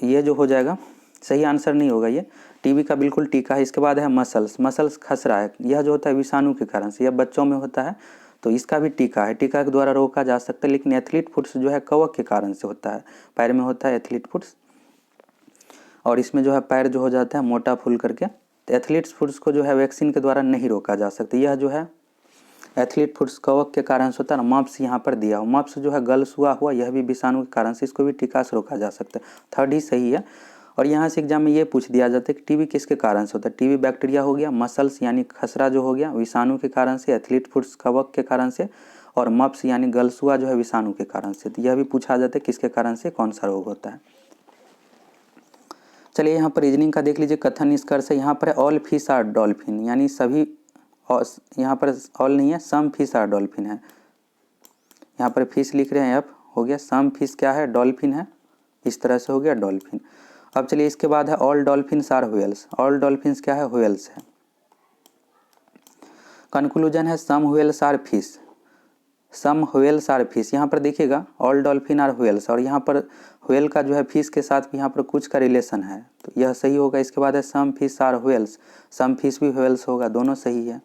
ये जो हो जाएगा सही आंसर नहीं होगा, ये टीबी का बिल्कुल टीका है। इसके बाद है मसल्स, मसल्स खसरा है, यह जो होता है विषाणु के कारण से, यह बच्चों में होता है, तो इसका भी टीका है, टीका के द्वारा रोका जा सकता है। लेकिन एथलीट फुट्स जो है कवक के कारण से होता है, पैर में होता है एथलीट फुट्स, और इसमें जो है पैर जो हो जाता है मोटा फूल करके, तो एथलीट फुट्स को जो है वैक्सीन के द्वारा नहीं रोका जा सकता। यह जो है एथलीट फुट्स कवक के कारण से होता है ना। मप्स यहाँ पर दिया हो, मप्स जो है गलसुआ हुआ, यह भी विषाणु के कारण से, इसको भी टीका से रोका जा सकता है, थर्ड ही सही है। और यहाँ से एग्जाम में ये पूछ दिया जाता है कि टीबी किसके कारण से होता है। टीबी बैक्टीरिया हो गया, मसल्स यानी खसरा जो हो गया विषाणु के कारण से, एथलीट फुट्स कवक के कारण से, और मप्स यानी गलसुआ जो है विषाणु के कारण से। तो यह भी पूछा जाता है किसके कारण से कौन सा रोग होता है। चलिए यहाँ पर रीजनिंग का देख लीजिए। कथन निष्कर्ष है यहाँ पर ऑल फिश आर डॉल्फिन, यानी सभी, यहाँ पर ऑल नहीं है, सम फिश आर डॉल्फिन है। यहाँ पर फिश लिख रहे हैं, अब हो गया सम फिश क्या है डॉल्फिन है, इस तरह से हो गया डॉल्फिन। अब चलिए इसके बाद है all dolphins are whales, all dolphins क्या है व्हेल्स है। कंक्लूजन है some whales are fish, some whales are fish. यहाँ पर देखिएगा ऑल डॉल्फिन आर व्हेल्स, और यहाँ पर व्हेल का जो है फिश के साथ भी यहाँ पर कुछ का रिलेशन है, तो यह सही होगा। इसके बाद है some fish are whales, some fish भी व्हेल्स होगा, दोनों सही है।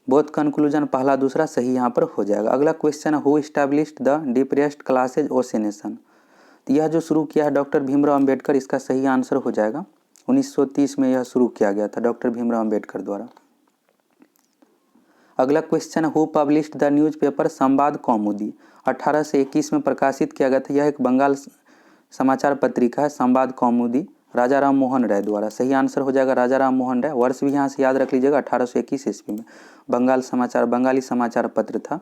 बोथ कंक्लूजन पहला दूसरा सही यहाँ पर हो जाएगा। अगला क्वेश्चन है who established the depressed classes association, तो यह जो शुरू किया है डॉक्टर भीमराव अंबेडकर, इसका सही आंसर हो जाएगा 1930 में यह शुरू किया गया था डॉक्टर भीमराव अंबेडकर द्वारा। अगला क्वेश्चन है हु पब्लिश्ड द न्यूज़पेपर संवाद कौमुदी, 1821 में प्रकाशित किया गया था, यह एक बंगाल समाचार पत्रिका है संवाद कौमुदी, राजा राम मोहन राय द्वारा। सही आंसर हो जाएगा राजा राम मोहन राय। वर्ष भी यहाँ से याद रख लीजिएगा 1821 ईस्वी में, बंगाली समाचार पत्र था।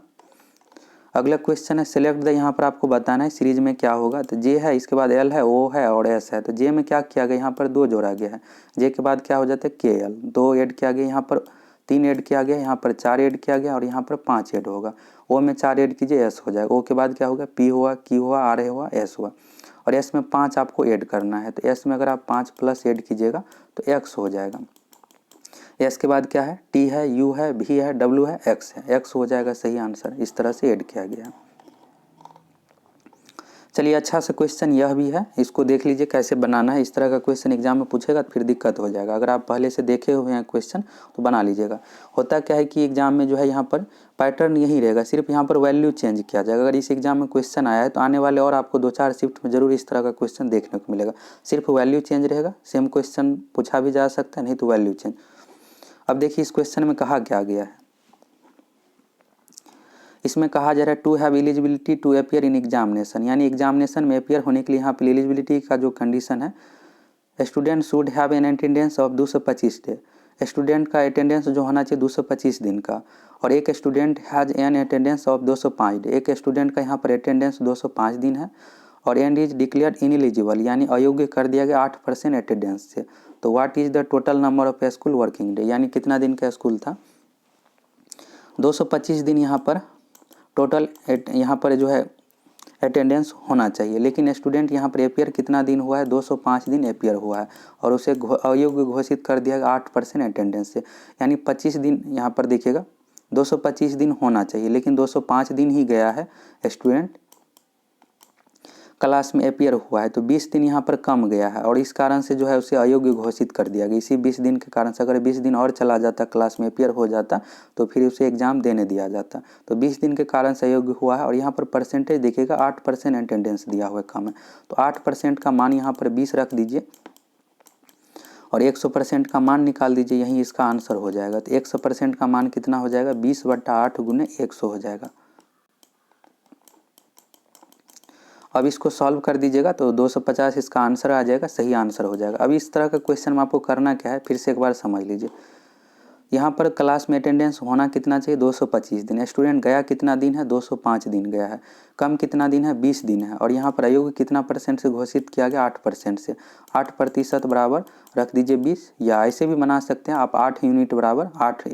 अगला क्वेश्चन है सिलेक्ट द, यहाँ पर आपको बताना है सीरीज में क्या होगा, तो जे है, इसके बाद एल है, ओ है और एस है। तो जे में क्या किया गया, यहाँ पर 2 जोड़ा गया है, जे के बाद क्या हो जाता है के एल, 2 ऐड किया गया, यहाँ पर 3 ऐड किया गया, यहाँ पर 4 ऐड किया गया और यहाँ पर 5 ऐड होगा। ओ में 4 ऐड कीजिए एस हो जाएगा, ओ के बाद क्या होगा पी हुआ, क्यू हुआ, आर हुआ, एस हुआ, और एस में 5 आपको ऐड करना है। तो एस में अगर आप 5 प्लस ऐड कीजिएगा तो एक्स हो जाएगा। एस के बाद क्या है, टी है, यू है, भी है, डब्ल्यू है, एक्स है, एक्स हो जाएगा सही आंसर। इस तरह से ऐड किया गया। चलिए अच्छा सा क्वेश्चन यह भी है, इसको देख लीजिए कैसे बनाना है। इस तरह का क्वेश्चन एग्जाम में पूछेगा तो फिर दिक्कत हो जाएगा। अगर आप पहले से देखे हुए हैं क्वेश्चन तो बना लीजिएगा। होता क्या है कि एग्जाम में जो है यहाँ पर पैटर्न यही रहेगा, सिर्फ यहाँ पर वैल्यू चेंज किया जाएगा। अगर इस एग्जाम में क्वेश्चन आया है तो आने वाले और आपको 2-4 शिफ्ट में जरूर इस तरह का क्वेश्चन देखने को मिलेगा। सिर्फ वैल्यू चेंज रहेगा, सेम क्वेश्चन पूछा भी जा सकता है, नहीं तो वैल्यू चेंज। अब देखिए इस क्वेश्चन में कहा क्या गया है, इसमें कहा जा रहा है to have eligibility to appear in examination, यानी एग्जामिनेशन में अपियर होने के लिए यहाँ पर एलिजिबिलिटी का जो कंडीशन है, student should have an attendance of 225 day, student का अटेंडेंस जो होना चाहिए 225 दिन का, और एक student has an attendance of 205 day, एक स्टूडेंट का यहाँ पर अटेंडेंस 205 दिन है, और एंड इज डिक्लेयर्ड इनएलिजिबल, यानी अयोग्य कर दिया गया 8% अटेंडेंस से। तो what is the total number of school working day, यानी कितना दिन का स्कूल था, 225 दिन यहाँ पर टोटल यहाँ पर जो है अटेंडेंस होना चाहिए, लेकिन स्टूडेंट यहाँ पर अपियर कितना दिन हुआ है, 205 दिन अपियर हुआ है, और उसे अयोग्य घोषित कर दिया गया 8% अटेंडेंस से, यानी 25 दिन यहाँ पर देखिएगा 225 दिन होना चाहिए, लेकिन 205 दिन ही गया है स्टूडेंट क्लास में अपियर हुआ है, तो 20 दिन यहाँ पर कम गया है, और इस कारण से जो है उसे अयोग्य घोषित कर दिया गया। इसी 20 दिन के कारण से अगर 20 दिन और चला जाता, क्लास में अपियर हो जाता, तो फिर उसे एग्जाम देने दिया जाता। तो 20 दिन के कारण से अयोग्य हुआ है, और यहाँ पर परसेंटेज देखिएगा 8% अटेंडेंस दिया हुआ है कम है, तो 8% का मान यहाँ पर 20 रख दीजिए, और 100% का मान निकाल दीजिए, यही इसका आंसर हो जाएगा। तो 100% का मान कितना हो जाएगा, 20/8 गुने 100 हो जाएगा। अब इसको सॉल्व कर दीजिएगा तो 250 इसका आंसर आ जाएगा, सही आंसर हो जाएगा। अब इस तरह का क्वेश्चन में आपको करना क्या है, फिर से एक बार समझ लीजिए। यहाँ पर क्लास में अटेंडेंस होना कितना चाहिए, 225 दिन, स्टूडेंट गया कितना दिन है, 205 दिन गया है, कम कितना दिन है, 20 दिन है, और यहाँ पर अयोग्य कितना % से घोषित किया गया, 8% से। 8% बराबर रख दीजिए 20, या ऐसे भी बना सकते हैं आप, 8 यूनिट बराबर 8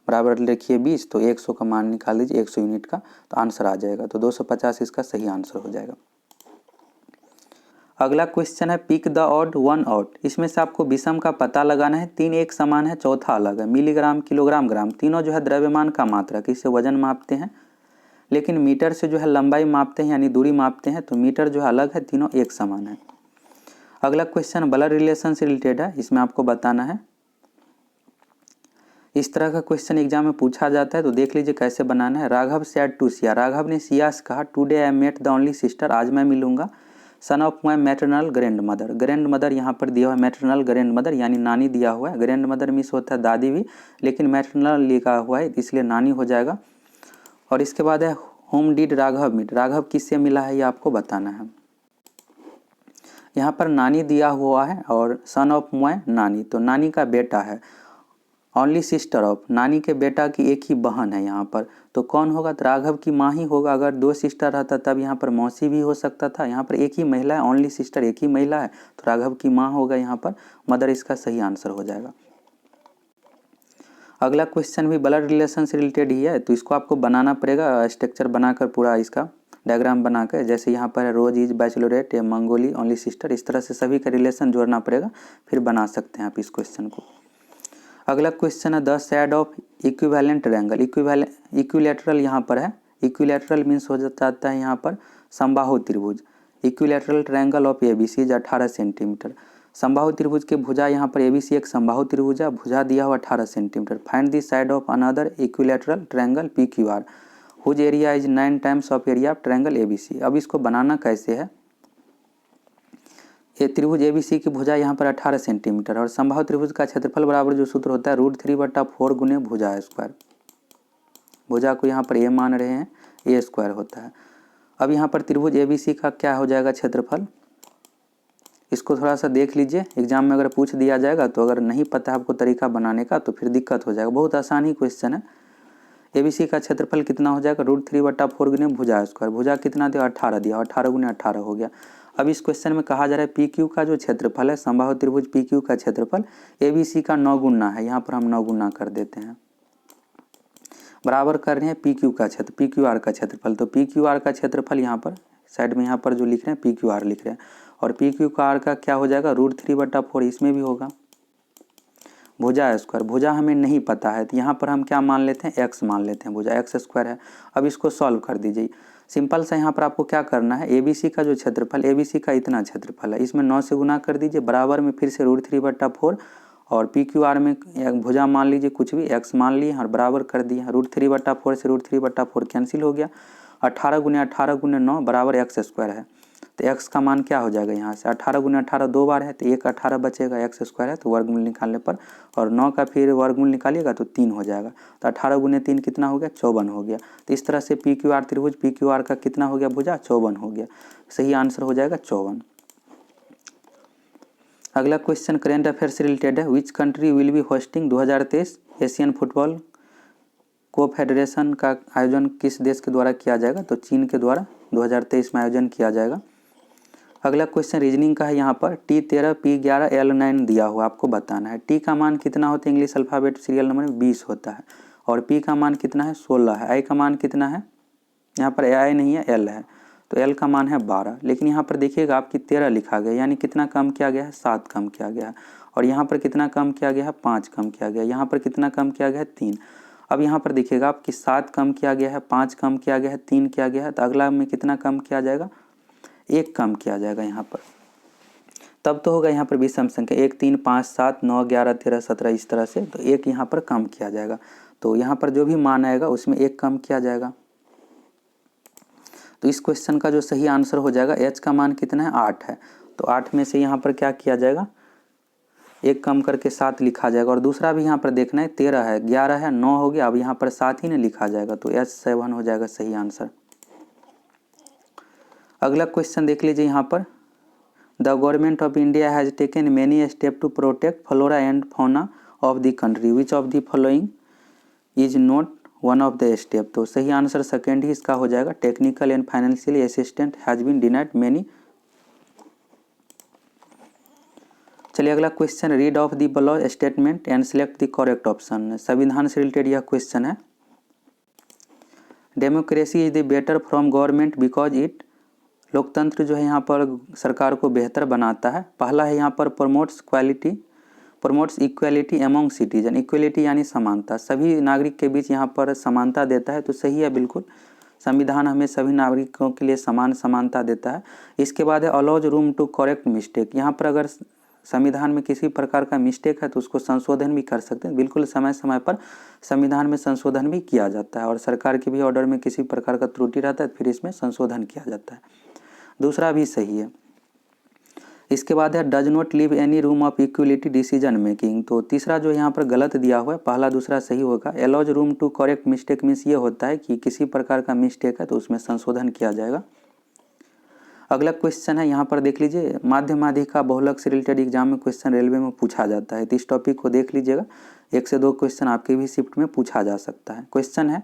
बराबर लिखिए 20, तो 100 का मान निकाल दीजिए 100 यूनिट का, तो आंसर आ जाएगा। तो 250 इसका सही आंसर हो जाएगा। अगला क्वेश्चन है pick the odd one out, इसमें से आपको विषम का पता लगाना है। 3 एक समान है, चौथा अलग है। मिलीग्राम, किलोग्राम, ग्राम, तीनों जो है द्रव्यमान का मात्रक, इससे वजन मापते हैं, लेकिन मीटर से जो है लंबाई मापते हैं, यानी दूरी मापते हैं, तो मीटर जो है अलग है, तीनों एक समान है। अगला क्वेश्चन ब्लड रिलेशन से रिलेटेड है, इसमें आपको बताना है। इस तरह का क्वेश्चन एग्जाम में पूछा जाता है, तो देख लीजिए कैसे बनाना है। राघव सेड टू सिया, राघव ने सिया से कहा today I met the only sister, आज मैं मिलूंगा son of my maternal grandmother, grandmother यहाँ पर दिया हुआ है, मैटरनल ग्रैंड मदर यानी नानी दिया हुआ है। ग्रैंड मदर मिस होता है दादी भी, लेकिन मैटरनल लिखा हुआ है इसलिए नानी हो जाएगा। और इसके बाद है whom did Raghav meet, Raghav किससे मिला है ये आपको बताना है। यहाँ पर नानी दिया हुआ है और सन ऑफ माई नानी, तो नानी का बेटा है। ओनली सिस्टर ऑफ, नानी के बेटा की एक ही बहन है यहाँ पर, तो कौन होगा, तो राघव की माँ ही होगा। अगर 2 सिस्टर रहता तब यहाँ पर मौसी भी हो सकता था, यहाँ पर एक ही महिला है, ओनली सिस्टर एक ही महिला है, तो राघव की माँ होगा यहाँ पर, मदर इसका सही आंसर हो जाएगा। अगला क्वेश्चन भी ब्लड रिलेशन से रिलेटेड ही है, तो इसको आपको बनाना पड़ेगा, स्ट्रक्चर बनाकर पूरा इसका डायग्राम बनाकर, जैसे यहाँ पर है रोज इज बैचलोरेट या मंगोली ओनली सिस्टर, इस तरह से सभी का रिलेशन जोड़ना पड़ेगा, फिर बना सकते हैं आप इस क्वेश्चन को। अगला क्वेश्चन है the side of equivalent triangle, equilateral यहाँ पर है, इक्विलैटरल मीन्स हो जाता है यहाँ पर समबाहु त्रिभुज। Equilateral triangle of ABC is 18 centimetre, समबाहु त्रिभुज के भुजा यहाँ पर एबीसी एक समबाहु त्रिभुज है, भुजा दिया हुआ 18 centimetre. Find the side of another equilateral triangle PQR whose area is 9 times of area of triangle ABC. अब इसको बनाना कैसे है, ये त्रिभुज एबीसी की भुजा यहाँ पर 18 सेंटीमीटर, और समबाहु त्रिभुज का क्षेत्रफल बराबर जो सूत्र होता है √3/4 गुने भुजा स्क्वायर, भुजा को यहाँ पर ए मान रहे हैं, ए स्क्वायर होता है। अब यहाँ पर त्रिभुज एबीसी का क्या हो जाएगा क्षेत्रफल, इसको थोड़ा सा देख लीजिए, एग्जाम में अगर पूछ दिया जाएगा तो अगर नहीं पता है आपको तरीका बनाने का तो फिर दिक्कत हो जाएगा। बहुत आसान ही क्वेश्चन है। एबीसी का क्षेत्रफल कितना हो जाएगा, √3/4 गुने भुजा स्क्वायर, भुजा कितना दिया 18 दिया, 18 गुने 18 हो गया। अब इस क्वेश्चन में कहा जा रहा है पी क्यू का जो क्षेत्रफल है, समबाहु त्रिभुज पी क्यू का क्षेत्रफल एबीसी का 9 गुना है, यहाँ पर हम 9 गुना कर देते हैं, बराबर कर रहे हैं पी क्यू का क्षेत्र, पी क्यू आर का क्षेत्रफल। तो पी क्यू आर का क्षेत्रफल यहाँ पर साइड में यहाँ पर जो लिख रहे हैं पी क्यू आर लिख रहे हैं, और पी क्यू का आर का क्या हो जाएगा √3/4, इसमें भी होगा, भुजा स्क्वायर, भुजा हमें नहीं पता है तो यहाँ पर हम क्या मान लेते हैं, x मान लेते हैं, भुजा एक्स स्क्वायर है। अब इसको सॉल्व कर दीजिए। सिंपल सा यहाँ पर आपको क्या करना है, ABC का जो क्षेत्रफल, ABC का इतना क्षेत्रफल है, इसमें 9 से गुना कर दीजिए, बराबर में फिर से √3/4 और PQR में भुजा मान लीजिए कुछ भी, x मान लिए और बराबर कर दिए। √3/4 से √3/4 कैंसिल हो गया, 18 × 18 × 9 बराबर x स्क्वायर है। तो x का मान क्या हो जाएगा, यहाँ से 18 × 18 2 बार है तो 1 18 बचेगा, x स्क्वायर है तो वर्गमूल निकालने पर, और 9 का फिर वर्गमूल निकालिएगा तो 3 हो जाएगा। तो 18 × 3 कितना हो गया, 54 हो गया। तो इस तरह से PQR त्रिभुज, PQR का कितना हो गया, भुजा 54 हो गया। सही आंसर हो जाएगा 54। अगला क्वेश्चन करेंट अफेयर से रिलेटेड है। Which country will be hosting 2023 Asian football confederation का आयोजन किस देश के द्वारा किया जाएगा, तो चीन के द्वारा 2023 में आयोजन किया जाएगा। अगला क्वेश्चन रीजनिंग का है। यहाँ पर T13 P11 L9 दिया हुआ, आपको बताना है T का मान कितना होता है इंग्लिश अल्फ़ाबेट सीरियल नंबर में 20 होता है, और P का मान कितना है 16 है, I का मान कितना है, यहाँ पर I नहीं है L है, तो L का मान है 12। लेकिन यहाँ पर देखिएगा आपकी 13 लिखा गया, यानी कितना कम किया गया है, 7 कम किया गया है। और यहाँ पर कितना कम किया गया है, 5 कम किया गया है। यहाँ पर कितना कम किया गया है, 3। अब यहाँ पर देखिएगा आपकी 7 कम किया गया है, 5 कम किया गया है, 3 किया गया है, तो अगला में कितना कम किया जाएगा, 1 कम किया जाएगा यहाँ पर। तब तो होगा यहाँ पर विषम संख्या 1 3 5 7 9 11 13 17 इस तरह से, तो 1 यहाँ पर कम किया जाएगा। तो यहाँ पर जो भी मान आएगा उसमें 1 कम किया जाएगा। तो इस क्वेश्चन का जो सही आंसर हो जाएगा, H का मान कितना है, 8 है, तो 8 में से यहाँ पर क्या किया जाएगा, 1 कम करके 7 लिखा जाएगा। और दूसरा भी यहाँ पर देखना है, 13 है, 11 है, 9 हो गया, अब यहाँ पर 7 ही नहीं लिखा जाएगा, तो H7 हो जाएगा सही आंसर। अगला क्वेश्चन देख लीजिए यहाँ पर। The government of India has taken many step to protect flora and fauna of the country, which of the following is not one of the step. तो सही आंसर सेकेंड ही इसका हो जाएगा, technical and financial assistant has been denied many. चलिए अगला question, read of the below statement and select the correct option. संविधान से रिलेटेड यह क्वेश्चन है। Democracy is the better from government because it, लोकतंत्र जो है यहाँ पर सरकार को बेहतर बनाता है। पहला है यहाँ पर promotes equality among citizen, equality यानी समानता, सभी नागरिक के बीच यहाँ पर समानता देता है, तो सही है बिल्कुल। संविधान हमें सभी नागरिकों के लिए समानता देता है। इसके बाद है allows room to correct mistake, यहाँ पर अगर संविधान में किसी प्रकार का मिस्टेक है तो उसको संशोधन भी कर सकते हैं, बिल्कुल समय समय पर संविधान में संशोधन भी किया जाता है, और सरकार के भी ऑर्डर में किसी प्रकार का त्रुटि रहता है फिर इसमें संशोधन किया जाता है, दूसरा भी सही है। इसके बाद है does not leave any room of equality decision making, तो तीसरा जो यहाँ पर गलत दिया हुआ है, पहला दूसरा सही होगा। Allows room to correct mistake means ये होता है कि किसी प्रकार का मिस्टेक है तो उसमें संशोधन किया जाएगा। अगला क्वेश्चन है यहाँ पर देख लीजिए, माध्य माध्यिका बहुलक से रिलेटेड एग्जाम में क्वेश्चन रेलवे में पूछा जाता है, तो इस टॉपिक को देख लीजिएगा, 1 से 2 क्वेश्चन आपके भी शिफ्ट में पूछा जा सकता है। क्वेश्चन है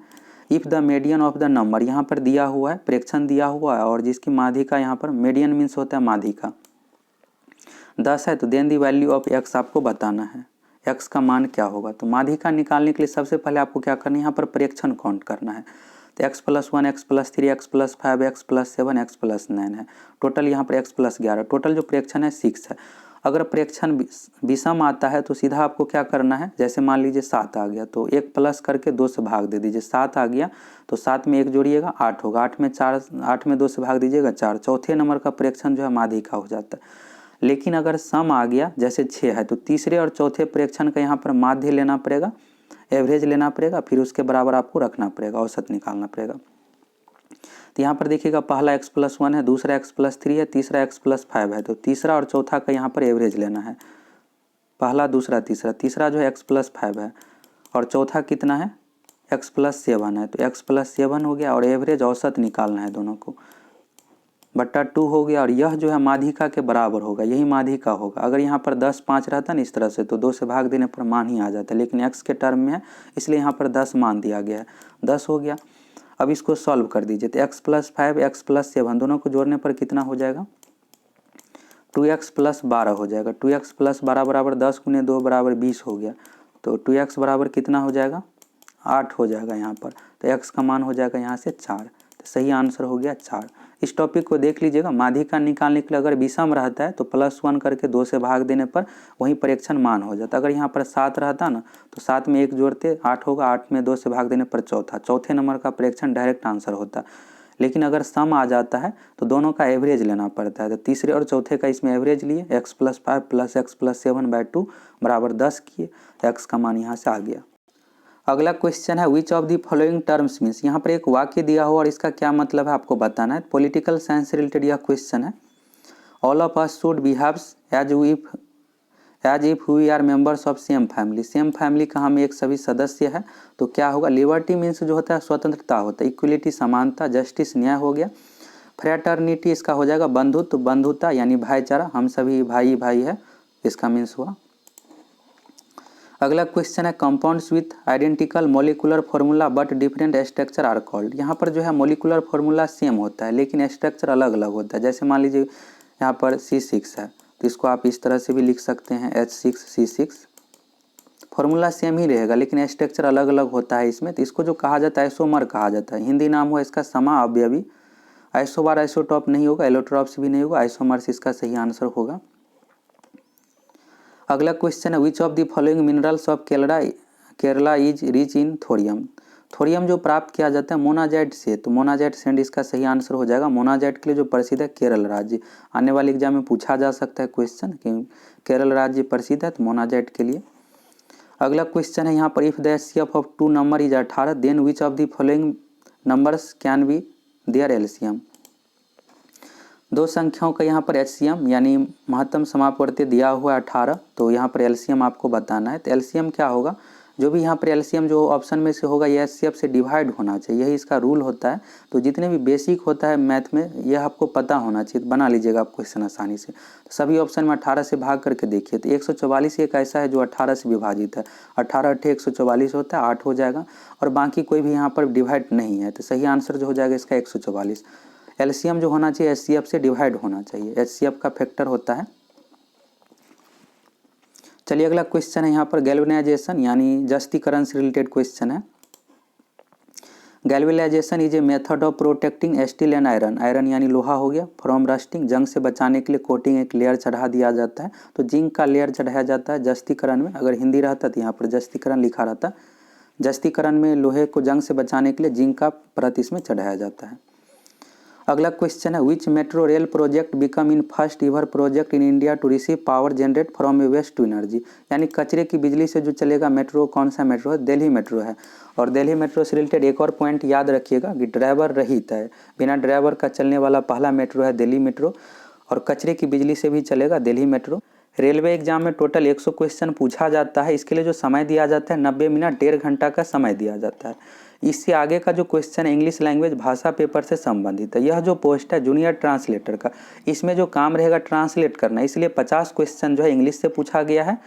if the median of the number, यहाँ पर दिया हुआ है, प्रेक्षण दिया हुआ है, और जिसकी माध्यिका यहाँ पर मीडियन मीन्स होता है माध्यिका 10 है, तो then the value of x आपको बताना है, x का मान क्या होगा। तो माध्यिका निकालने के लिए सबसे पहले आपको क्या करना है, यहाँ पर प्रेक्षण काउंट करना है। तो x+1 x+3 x+5 x+7 x+9 है, टोटल यहाँ पर x+11, टोटल जो प्रेक्षण है 6 है। अगर प्रेक्षण विषम आता है तो सीधा आपको क्या करना है, जैसे मान लीजिए 7 आ गया तो 1 प्लस करके 2 से भाग दे दीजिए, 7 आ गया तो 7 में 1 जोड़िएगा 8 होगा, 8 में 2 से भाग दीजिएगा 4, चौथे नंबर का प्रेक्षण जो है माध्यिका हो जाता है। लेकिन अगर सम आ गया जैसे 6 है तो तीसरे और चौथे प्रेक्षण का यहाँ पर माध्य लेना पड़ेगा, एवरेज लेना पड़ेगा, फिर उसके बराबर आपको रखना पड़ेगा, औसत निकालना पड़ेगा। तो यहाँ पर देखिएगा पहला x+1 है, दूसरा x+3 है, तीसरा x+5 है, तो तीसरा और चौथा का यहाँ पर एवरेज लेना है, पहला दूसरा तीसरा, तीसरा जो है x+5 है और चौथा कितना है x+7 है, तो x+7 हो गया, और एवरेज औसत निकालना है दोनों को, बट्टा 2 हो गया, और यह जो है माध्यिका के बराबर होगा, यही माध्यिका होगा। अगर यहाँ पर 10 5 रहता ना इस तरह से तो 2 से भाग देने पर मान ही आ जाता है, लेकिन x के टर्म में है इसलिए यहाँ पर 10 मान दिया गया है, 10 हो गया। अब इसको सॉल्व कर दीजिए, तो x+5 x+7 दोनों को जोड़ने पर कितना हो जाएगा, 2x + 12 हो जाएगा, 2x + 12 बराबर 10 × 2 बराबर 20 हो गया, तो 2x बराबर कितना हो जाएगा, 8 हो जाएगा यहाँ पर, तो x का मान हो जाएगा यहाँ से 4, तो सही आंसर हो गया 4। इस टॉपिक को देख लीजिएगा। माध्यिका निकालने के लिए अगर विषम रहता है तो +1 करके 2 से भाग देने पर वहीं परीक्षण मान हो जाता। अगर यहाँ पर 7 रहता ना तो 7 में 1 जोड़ते 8 होगा, 8 में 2 से भाग देने पर चौथे नंबर का परीक्षण डायरेक्ट आंसर होता। लेकिन अगर सम आ जाता है तो दोनों का एवरेज लेना पड़ता है। तो तीसरे और चौथे का इसमें एवरेज लिए, x + 5 + x + 7/2 बराबर 10 किए, x का मान यहाँ से आ गया। अगला क्वेश्चन है which of the following terms means, यहाँ पर एक वाक्य दिया हो और इसका क्या मतलब है आपको बताना है। पॉलिटिकल साइंस से रिलेटेड यह क्वेश्चन है। All of us should behave as if we are members of same family. Same family का हम एक सभी सदस्य है तो क्या होगा। लिबर्टी मीन्स जो होता है स्वतंत्रता होता है, इक्वलिटी समानता, जस्टिस न्याय हो गया। फ्रेटर्निटी इसका हो जाएगा बंधुत्व, बंधुता यानी भाईचारा, हम सभी भाई भाई है, इसका मीन्स हुआ। अगला क्वेश्चन है compounds with identical molecular formula but different structure are called. यहाँ पर जो है मोलिकुलर फार्मूला सेम होता है लेकिन स्ट्रक्चर अलग अलग होता है। जैसे मान लीजिए यहाँ पर C6 है तो इसको आप इस तरह से भी लिख सकते हैं H6C6। फार्मूला सेम ही रहेगा लेकिन स्ट्रक्चर अलग अलग होता है इसमें। तो इसको जो कहा जाता है आइसोमर कहा जाता है। हिंदी नाम हुआ इसका समा अवयवी। आइसोबार आइसोटॉप नहीं होगा, एलोट्रॉप्स भी नहीं होगा, आइसोमर्स इसका सही आंसर होगा। अगला क्वेश्चन है which of the following minerals of Kerala is rich in thorium. Thorium जो प्राप्त किया जाता है मोनाजाइट से, तो मोनाजाइट सैंड इसका सही आंसर हो जाएगा। मोनाजाइट के लिए जो प्रसिद्ध है केरल राज्य, आने वाले एग्जाम में पूछा जा सकता है क्वेश्चन कि केरल राज्य प्रसिद्ध है तो मोनाजाइट के लिए। अगला क्वेश्चन है यहाँ पर if the HCF of 2 number is 18 then which of the following numbers can be their LCM. 2 संख्याओं का यहाँ पर एचसीएम यानी महत्तम समापवर्ती दिया हुआ है 18, तो यहाँ पर एलसीएम आपको बताना है। तो एलसीएम क्या होगा, जो भी यहाँ पर एलसीएम जो ऑप्शन में से होगा ये एचसीएफ से डिवाइड होना चाहिए, यही इसका रूल होता है। तो जितने भी बेसिक होता है मैथ में यह आपको पता होना चाहिए, बना लीजिएगा आप क्वेश्चन आसानी से। तो सभी ऑप्शन में 18 से भाग करके देखिए तो 144 एक ऐसा है जो 18 से विभाजित है। 18 × 144 होता है, 8 हो जाएगा और बाकी कोई भी यहाँ पर डिवाइड नहीं है। तो सही आंसर जो हो जाएगा इसका 144। एलसीएम जो होना चाहिए एचसीएफ से डिवाइड होना चाहिए, एचसीएफ का फैक्टर होता है। चलिए अगला क्वेश्चन है यहाँ पर गैल्वेनाइजेशन यानी जस्तीकरण से रिलेटेड क्वेश्चन है। Galvanisation is a method of protecting steel and iron. Iron यानी लोहा हो गया, फ्रॉम रस्टिंग, जंग से बचाने के लिए कोटिंग एक लेयर चढ़ा दिया जाता है। तो जिंक का लेयर चढ़ाया जाता है जस्तीकरण में। अगर हिंदी रहता तो यहाँ पर जस्तीकरण लिखा रहता। जस्तीकरण में लोहे को जंग से बचाने के लिए जिंक का परत इसमें चढ़ाया जाता है। अगला क्वेश्चन है which metro rail project become in first ever project in India to receive power generate from a waste to energy. यानी कचरे की बिजली से जो चलेगा मेट्रो, कौन सा मेट्रो है, दिल्ली मेट्रो है। और दिल्ली मेट्रो से रिलेटेड एक और पॉइंट याद रखिएगा कि ड्राइवर रहित है, बिना ड्राइवर का चलने वाला पहला मेट्रो है दिल्ली मेट्रो, और कचरे की बिजली से भी चलेगा दिल्ली मेट्रो। रेलवे एग्जाम में टोटल 100 क्वेश्चन पूछा जाता है। इसके लिए जो समय दिया जाता है 90 मिनट 1.5 घंटा का समय दिया जाता है। इससे आगे का जो क्वेश्चन है इंग्लिश लैंग्वेज भाषा पेपर से संबंधित है। यह जो पोस्ट है जूनियर ट्रांसलेटर का, इसमें जो काम रहेगा ट्रांसलेट करना, इसलिए 50 क्वेश्चन जो है इंग्लिश से पूछा गया है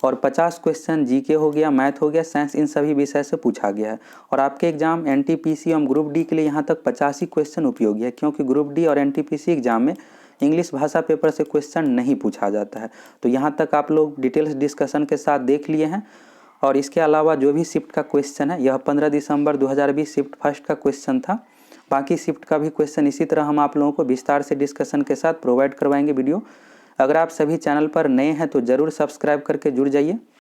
और 50 क्वेश्चन जीके हो गया, मैथ हो गया, साइंस, इन सभी विषय से पूछा गया है। और आपके एग्जाम एनटीपीसी और ग्रुप डी के लिए यहाँ तक 50 ही क्वेश्चन उपयोगी है, क्योंकि ग्रुप डी और एनटीपीसी एग्जाम में इंग्लिश भाषा पेपर से क्वेश्चन नहीं पूछा जाता है। तो यहाँ तक आप लोग डिटेल्स डिस्कशन के साथ देख लिए हैं। और इसके अलावा जो भी शिफ्ट का क्वेश्चन है, यह 15 दिसंबर 2020 शिफ्ट फर्स्ट का क्वेश्चन था। बाकी शिफ्ट का भी क्वेश्चन इसी तरह हम आप लोगों को विस्तार से डिस्कशन के साथ प्रोवाइड करवाएंगे वीडियो। अगर आप सभी चैनल पर नए हैं तो ज़रूर सब्सक्राइब करके जुड़ जाइए।